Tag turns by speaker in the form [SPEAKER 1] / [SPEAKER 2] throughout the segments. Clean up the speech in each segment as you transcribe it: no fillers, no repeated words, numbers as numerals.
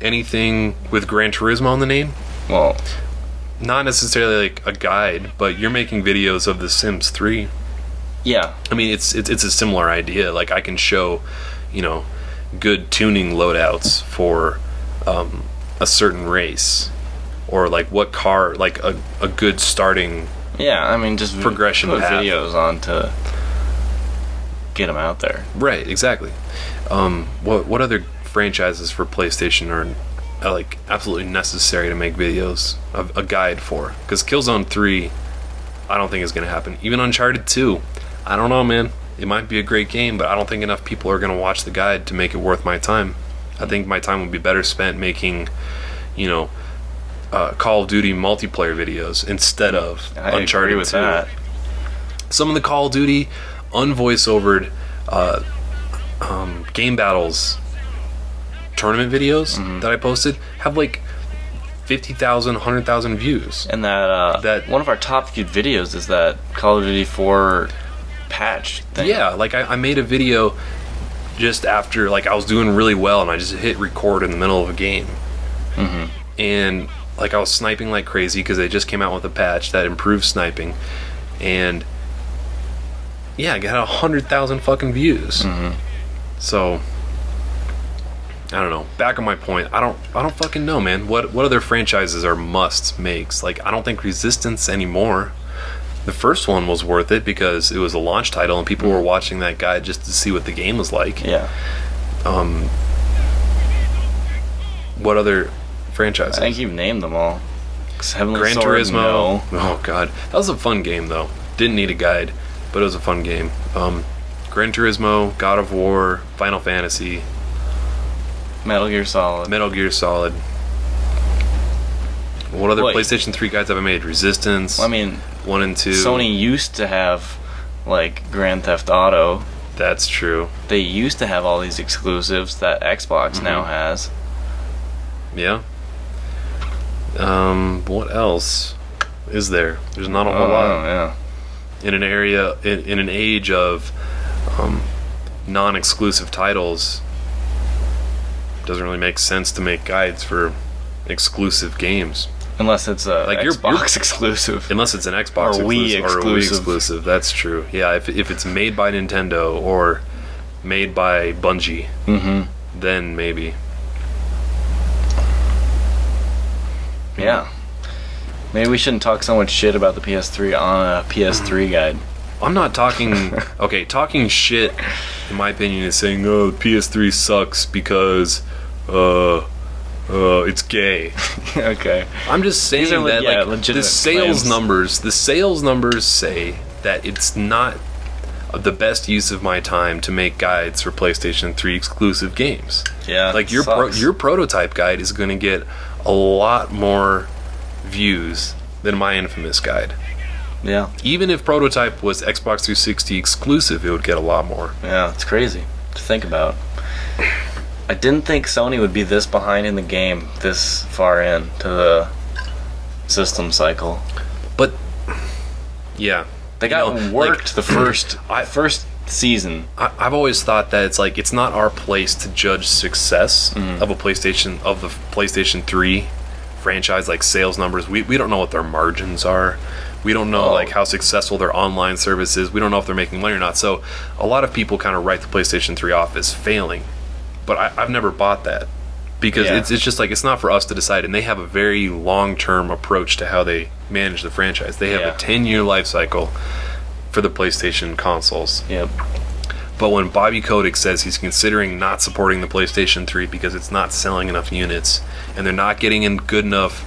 [SPEAKER 1] anything with Gran Turismo in the name.
[SPEAKER 2] Well,
[SPEAKER 1] Not necessarily like a guide, but you're making videos of The Sims 3.
[SPEAKER 2] yeah.
[SPEAKER 1] I mean, it's a similar idea. Like, I can show, you know, good tuning loadouts for a certain race, or like what car, like a good starting.
[SPEAKER 2] Yeah, I mean, just
[SPEAKER 1] progression
[SPEAKER 2] put
[SPEAKER 1] path.
[SPEAKER 2] videos on to get them out there.
[SPEAKER 1] Right, exactly. What other franchises for PlayStation are like absolutely necessary to make videos of a guide for? Because Killzone 3, I don't think is going to happen. Even Uncharted 2, I don't know, man. It might be a great game, but I don't think enough people are going to watch the guide to make it worth my time. I think my time would be better spent making, you know, Call of Duty multiplayer videos instead of Uncharted 2.
[SPEAKER 2] That.
[SPEAKER 1] Some of the Call of Duty unvoiceovered game battles tournament videos that I posted have like 50,000, 100,000 views.
[SPEAKER 2] And that one of our top viewed videos is that Call of Duty 4 patch thing.
[SPEAKER 1] Yeah, like I made a video just after, like, I was doing really well and I just hit record in the middle of a game. And like I was sniping like crazy because they just came out with a patch that improved sniping, and yeah, I got 100,000 fucking views. So I don't know. Back on my point, I don't fucking know, man. What other franchises are must makes? Like, I don't think Resistance anymore. The first one was worth it because it was a launch title and people were watching that guide just to see what the game was like.
[SPEAKER 2] Yeah.
[SPEAKER 1] What other franchises?
[SPEAKER 2] I think you've named them all.
[SPEAKER 1] Gran
[SPEAKER 2] Sword,
[SPEAKER 1] Turismo.
[SPEAKER 2] no.
[SPEAKER 1] Oh god, that was a fun game though. Didn't need a guide, but it was a fun game. Gran Turismo, God of War, Final Fantasy,
[SPEAKER 2] Metal Gear Solid.
[SPEAKER 1] Metal Gear Solid. What other PlayStation 3 guides have I made? Resistance.
[SPEAKER 2] Well, I mean,
[SPEAKER 1] 1 and 2.
[SPEAKER 2] Sony used to have like Grand Theft Auto.
[SPEAKER 1] That's true.
[SPEAKER 2] They used to have all these exclusives that Xbox now has.
[SPEAKER 1] Yeah. What else is there? There's not a whole lot.
[SPEAKER 2] Yeah.
[SPEAKER 1] In an area, in an age of non-exclusive titles, it doesn't really make sense to make guides for exclusive games.
[SPEAKER 2] Unless it's a
[SPEAKER 1] Like
[SPEAKER 2] Xbox exclusive.
[SPEAKER 1] Unless it's an Xbox
[SPEAKER 2] Or Wii
[SPEAKER 1] exclusive. Or a Wii exclusive. That's true. Yeah, if it's made by Nintendo or made by Bungie, then maybe.
[SPEAKER 2] Yeah. Maybe we shouldn't talk so much shit about the PS3 on a PS3 guide.
[SPEAKER 1] I'm not talking... Okay, talking shit, in my opinion, is saying, oh, the PS3 sucks because... it's gay.
[SPEAKER 2] Okay.
[SPEAKER 1] I'm just saying
[SPEAKER 2] These are
[SPEAKER 1] that like the
[SPEAKER 2] legitimate
[SPEAKER 1] sales
[SPEAKER 2] claims.
[SPEAKER 1] numbers say that it's not the best use of my time to make guides for PlayStation 3 exclusive games.
[SPEAKER 2] Yeah.
[SPEAKER 1] Like your prototype guide is going to get a lot more views than my Infamous guide.
[SPEAKER 2] Yeah.
[SPEAKER 1] Even if prototype was Xbox 360 exclusive, it would get a lot more.
[SPEAKER 2] Yeah, it's crazy to think about. I didn't think Sony would be this behind in the game this far in to the system cycle.
[SPEAKER 1] But yeah,
[SPEAKER 2] They got worked the first season.
[SPEAKER 1] I've always thought that it's like it's not our place to judge success of the PlayStation 3 franchise, like sales numbers. We don't know what their margins are. We don't know like how successful their online service is. We don't know if they're making money or not. So a lot of people kind of write the PlayStation 3 off as failing. But I've never bought that because it's just like it's not for us to decide. And they have a very long-term approach to how they manage the franchise. They have a 10-year life cycle for the PlayStation consoles.
[SPEAKER 2] Yep.
[SPEAKER 1] But when Bobby Kotick says he's considering not supporting the PlayStation 3 because it's not selling enough units and they're not getting in good enough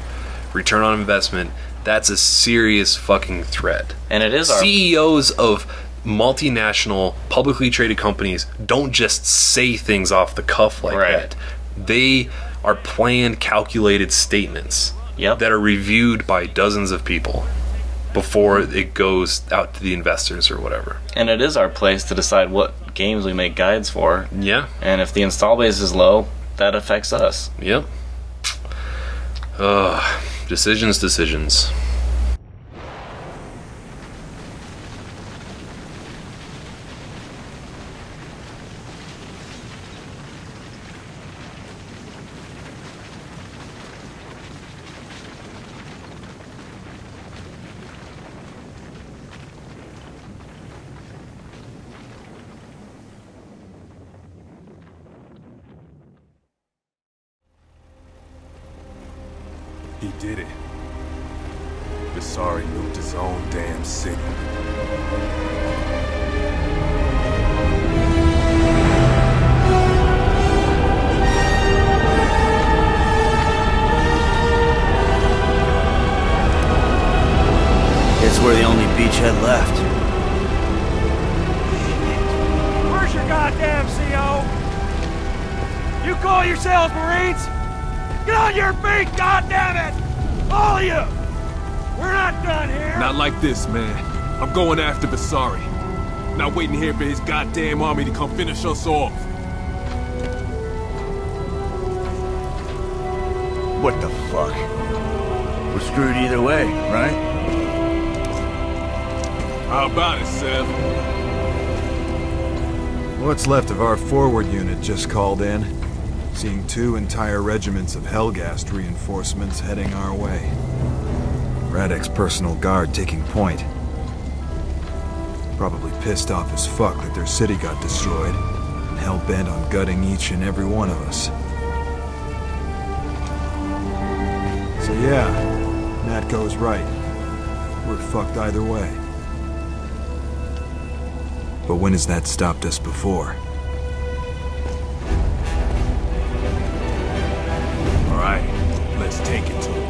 [SPEAKER 1] return on investment, that's a serious fucking threat.
[SPEAKER 2] And it is
[SPEAKER 1] CEOs of multinational publicly traded companies don't just say things off the cuff like that. They are planned, calculated statements that are reviewed by dozens of people before it goes out to the investors or whatever.
[SPEAKER 2] And it is our place to decide what games we make guides for.
[SPEAKER 1] Yeah.
[SPEAKER 2] And if the install base is low, that affects us.
[SPEAKER 1] Yep. Decisions.
[SPEAKER 3] He did it. Vasari nuked his own damn city.
[SPEAKER 4] It's we're the only beachhead left.
[SPEAKER 5] Where's your goddamn CO? You call yourselves Marines? Get on your feet, goddammit! All of you! We're not done here!
[SPEAKER 3] Not like this, man. I'm going after Vasari. Not waiting here for his goddamn army to come finish us off.
[SPEAKER 4] What the fuck? We're screwed either way, right?
[SPEAKER 3] How about it, Sev?
[SPEAKER 6] What's left of our forward unit just called in. Seeing 2 entire regiments of Helghast reinforcements heading our way. Radek's personal guard taking point. Probably pissed off as fuck that their city got destroyed, and hell-bent on gutting each and every one of us. So yeah, Matt goes right. We're fucked either way. But when has that stopped us before?
[SPEAKER 3] All right, let's take it to him.